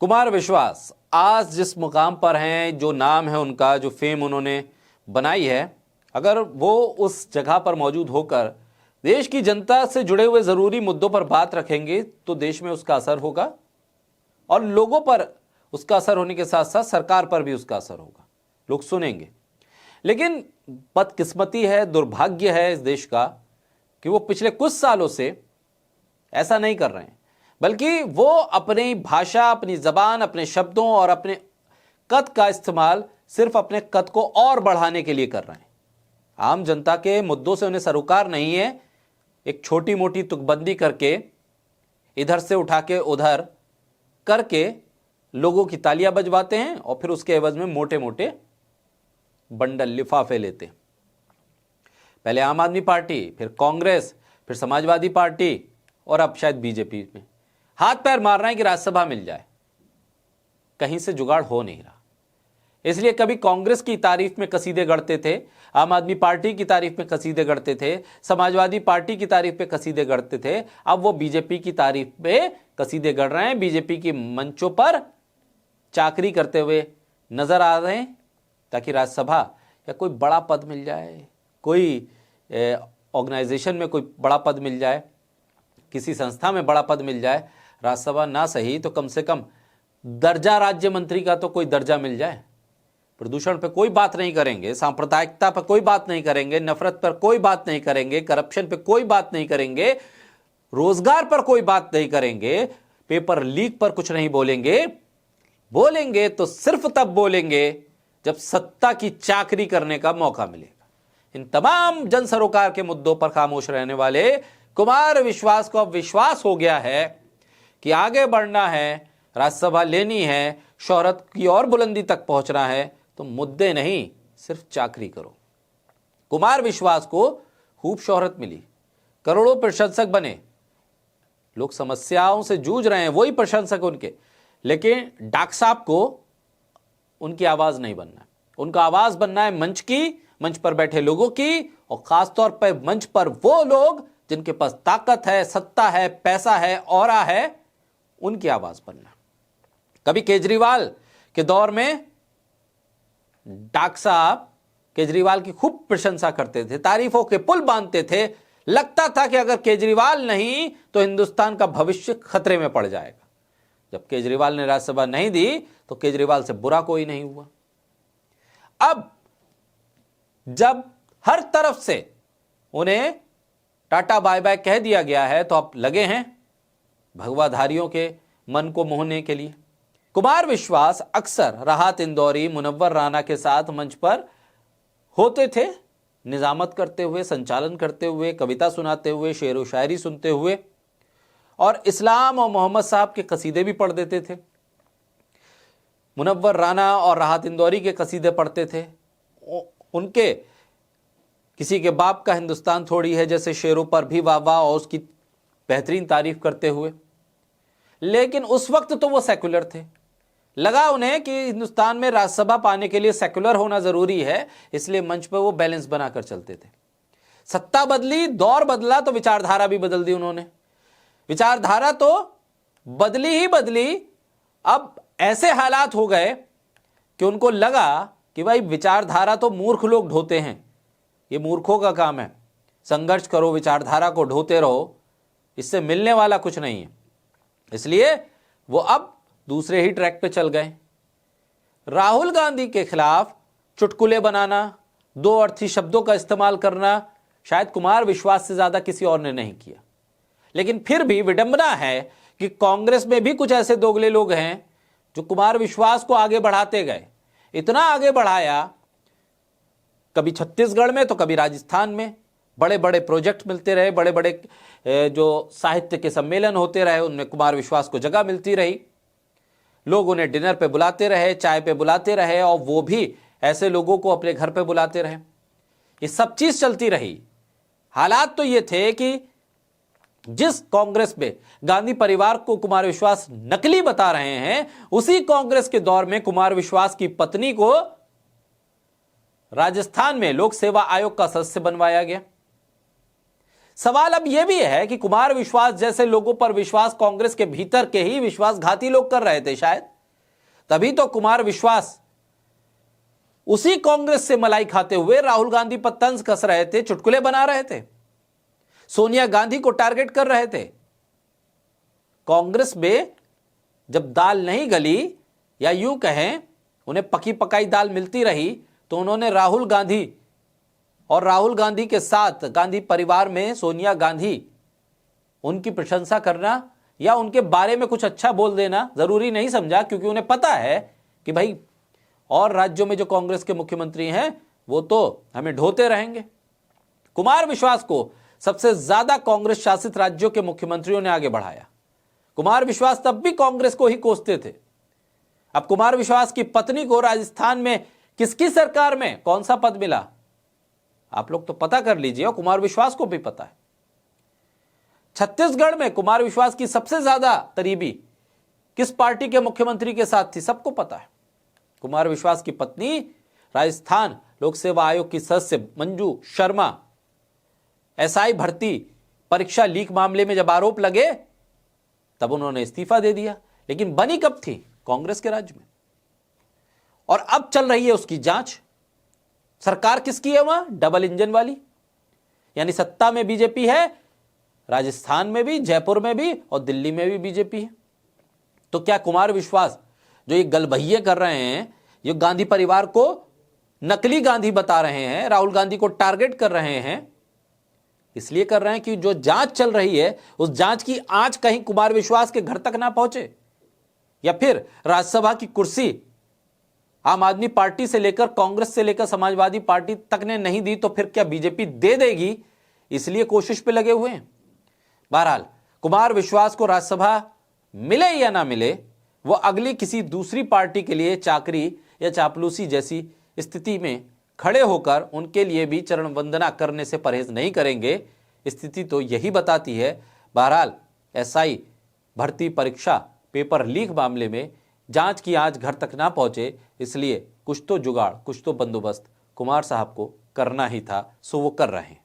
कुमार विश्वास आज जिस मुकाम पर हैं, जो नाम है उनका, जो फेम उन्होंने बनाई है, अगर वो उस जगह पर मौजूद होकर देश की जनता से जुड़े हुए जरूरी मुद्दों पर बात रखेंगे तो देश में उसका असर होगा और लोगों पर उसका असर होने के साथ साथ सरकार पर भी उसका असर होगा, लोग सुनेंगे। लेकिन बदकिस्मती है, दुर्भाग्य है इस देश का कि वो पिछले कुछ सालों से ऐसा नहीं कर रहे हैं, बल्कि वो अपनी भाषा, अपनी जबान, अपने शब्दों और अपने कद का इस्तेमाल सिर्फ अपने कद को और बढ़ाने के लिए कर रहे हैं। आम जनता के मुद्दों से उन्हें सरोकार नहीं है। एक छोटी मोटी तुकबंदी करके, इधर से उठा के उधर करके लोगों की तालियां बजवाते हैं और फिर उसके एवज में मोटे मोटे बंडल, लिफाफे लेते हैं। पहले आम आदमी पार्टी, फिर कांग्रेस, फिर समाजवादी पार्टी और अब शायद बीजेपी में हाथ पैर मार रहे हैं कि राज्यसभा मिल जाए। कहीं से जुगाड़ हो नहीं रहा। इसलिए कभी कांग्रेस की तारीफ में कसीदे गढ़ते थे, आम आदमी पार्टी की तारीफ में कसीदे गढ़ते थे, समाजवादी पार्टी की तारीफ पे कसीदे गढ़ते थे। अब वो बीजेपी की तारीफ पे कसीदे गढ़ रहे हैं, बीजेपी की मंचों पर चाकरी करते हुए नजर आ रहे हैं ताकि राज्यसभा या कोई बड़ा पद मिल जाए, कोई ऑर्गेनाइजेशन में कोई बड़ा पद मिल जाए, किसी संस्था में बड़ा पद मिल जाए। राज्यसभा ना सही तो कम से कम दर्जा राज्य मंत्री का तो कोई दर्जा मिल जाए। प्रदूषण पे कोई बात नहीं करेंगे, सांप्रदायिकता पर कोई बात नहीं करेंगे, नफरत पर कोई बात नहीं करेंगे, करप्शन पे कोई बात नहीं करेंगे, रोजगार पर कोई बात नहीं करेंगे, पेपर लीक पर कुछ नहीं बोलेंगे। बोलेंगे तो सिर्फ तब बोलेंगे जब सत्ता की चाकरी करने का मौका मिलेगा। इन तमाम जन सरोकार के मुद्दों पर खामोश रहने वाले कुमार विश्वास को अब विश्वास हो गया है कि आगे बढ़ना है, राज्यसभा लेनी है, शोहरत की और बुलंदी तक पहुंचना है तो मुद्दे नहीं, सिर्फ चाकरी करो। कुमार विश्वास को खूब शोहरत मिली, करोड़ों प्रशंसक बने, लोग समस्याओं से जूझ रहे हैं, वही प्रशंसक उनके। लेकिन डॉक्टर साहब को उनकी आवाज नहीं बनना, उनका आवाज बनना है मंच की, मंच पर बैठे लोगों की, और खासतौर पर मंच पर वो लोग जिनके पास ताकत है, सत्ता है, पैसा है, ऑरा है, उनकी आवाज बनना। कभी केजरीवाल के दौर में डॉक्टर साहब केजरीवाल की खूब प्रशंसा करते थे, तारीफों के पुल बांधते थे। लगता था कि अगर केजरीवाल नहीं तो हिंदुस्तान का भविष्य खतरे में पड़ जाएगा। जब केजरीवाल ने राज्यसभा नहीं दी तो केजरीवाल से बुरा कोई नहीं हुआ। अब जब हर तरफ से उन्हें टाटा बाय बाय कह दिया गया है तो अब लगे हैं भगवाधारियों के मन को मोहने के लिए। कुमार विश्वास अक्सर राहत इंदौरी, मुनव्वर राना के साथ मंच पर होते थे, निजामत करते हुए, संचालन करते हुए, कविता सुनाते हुए, शेर व शायरी सुनते हुए, और इस्लाम और मोहम्मद साहब के कसीदे भी पढ़ देते थे। मुनव्वर राना और राहत इंदौरी के कसीदे पढ़ते थे। उनके किसी के बाप का हिंदुस्तान थोड़ी है जैसे शेरों पर भी वाह वाह और उसकी बेहतरीन तारीफ करते हुए। लेकिन उस वक्त तो वो सेकुलर थे। लगा उन्हें कि हिंदुस्तान में राज्यसभा पाने के लिए सेकुलर होना जरूरी है, इसलिए मंच पर वो बैलेंस बनाकर चलते थे। सत्ता बदली, दौर बदला तो विचारधारा भी बदल दी उन्होंने। विचारधारा तो बदली ही बदली। अब ऐसे हालात हो गए कि उनको लगा कि भाई विचारधारा तो मूर्ख लोग ढोते हैं, ये मूर्खों का काम है। संघर्ष करो, विचारधारा को ढोते रहो, इससे मिलने वाला कुछ नहीं है। इसलिए वो अब दूसरे ही ट्रैक पे चल गए। राहुल गांधी के खिलाफ चुटकुले बनाना, दो अर्थी शब्दों का इस्तेमाल करना शायद कुमार विश्वास से ज्यादा किसी और ने नहीं किया। लेकिन फिर भी विडंबना है कि कांग्रेस में भी कुछ ऐसे दोगले लोग हैं जो कुमार विश्वास को आगे बढ़ाते गए। इतना आगे बढ़ाया, कभी छत्तीसगढ़ में तो कभी राजस्थान में बड़े बड़े प्रोजेक्ट मिलते रहे, बड़े बड़े जो साहित्य के सम्मेलन होते रहे, उनमें कुमार विश्वास को जगह मिलती रही। लोग उन्हें डिनर पे बुलाते रहे, चाय पे बुलाते रहे, और वो भी ऐसे लोगों को अपने घर पे बुलाते रहे। ये सब चीज चलती रही। हालात तो ये थे कि जिस कांग्रेस में गांधी परिवार को कुमार विश्वास नकली बता रहे हैं, उसी कांग्रेस के दौर में कुमार विश्वास की पत्नी को राजस्थान में लोक सेवा आयोग का सदस्य बनवाया गया। सवाल अब यह भी है कि कुमार विश्वास जैसे लोगों पर विश्वास कांग्रेस के भीतर के ही विश्वासघाती लोग कर रहे थे शायद, तभी तो कुमार विश्वास उसी कांग्रेस से मलाई खाते हुए राहुल गांधी पर तंज कस रहे थे, चुटकुले बना रहे थे, सोनिया गांधी को टारगेट कर रहे थे। कांग्रेस में जब दाल नहीं गली, या यूं कहें उन्हें पकी पकाई दाल मिलती रही, तो उन्होंने राहुल गांधी और राहुल गांधी के साथ गांधी परिवार में सोनिया गांधी, उनकी प्रशंसा करना या उनके बारे में कुछ अच्छा बोल देना जरूरी नहीं समझा, क्योंकि उन्हें पता है कि भाई और राज्यों में जो कांग्रेस के मुख्यमंत्री हैं वो तो हमें ढोते रहेंगे। कुमार विश्वास को सबसे ज्यादा कांग्रेस शासित राज्यों के मुख्यमंत्रियों ने आगे बढ़ाया। कुमार विश्वास तब भी कांग्रेस को ही कोसते थे। अब कुमार विश्वास की पत्नी को राजस्थान में किसकी सरकार में कौन सा पद मिला, आप लोग तो पता कर लीजिए, और कुमार विश्वास को भी पता है। छत्तीसगढ़ में कुमार विश्वास की सबसे ज्यादा करीबी किस पार्टी के मुख्यमंत्री के साथ थी, सबको पता है। कुमार विश्वास की पत्नी राजस्थान लोक सेवा आयोग की सदस्य मंजू शर्मा, एसआई भर्ती परीक्षा लीक मामले में जब आरोप लगे तब उन्होंने इस्तीफा दे दिया, लेकिन बनी कब थी, कांग्रेस के राज्य में। और अब चल रही है उसकी जांच। सरकार किसकी है वहां, डबल इंजन वाली, यानी सत्ता में बीजेपी है, राजस्थान में भी, जयपुर में भी और दिल्ली में भी बीजेपी है। तो क्या कुमार विश्वास जो ये गलबहिये कर रहे हैं, ये गांधी परिवार को नकली गांधी बता रहे हैं, राहुल गांधी को टारगेट कर रहे हैं, इसलिए कर रहे हैं कि जो जांच चल रही है उस जांच की आंच कहीं कुमार विश्वास के घर तक ना पहुंचे, या फिर राज्यसभा की कुर्सी आम आदमी पार्टी से लेकर कांग्रेस से लेकर समाजवादी पार्टी तक ने नहीं दी तो फिर क्या बीजेपी दे देगी, इसलिए कोशिश पे लगे हुए हैं। बहरहाल कुमार विश्वास को राज्यसभा मिले या ना मिले, वो अगली किसी दूसरी पार्टी के लिए चाकरी या चापलूसी जैसी स्थिति में खड़े होकर उनके लिए भी चरण वंदना करने से परहेज नहीं करेंगे। स्थिति तो यही बताती है। बहरहाल एसआई भर्ती परीक्षा पेपर लीक मामले में जांच की आंच घर तक ना पहुंचे, इसलिए कुछ तो जुगाड़, कुछ तो बंदोबस्त कुमार साहब को करना ही था, सो वो कर रहे हैं।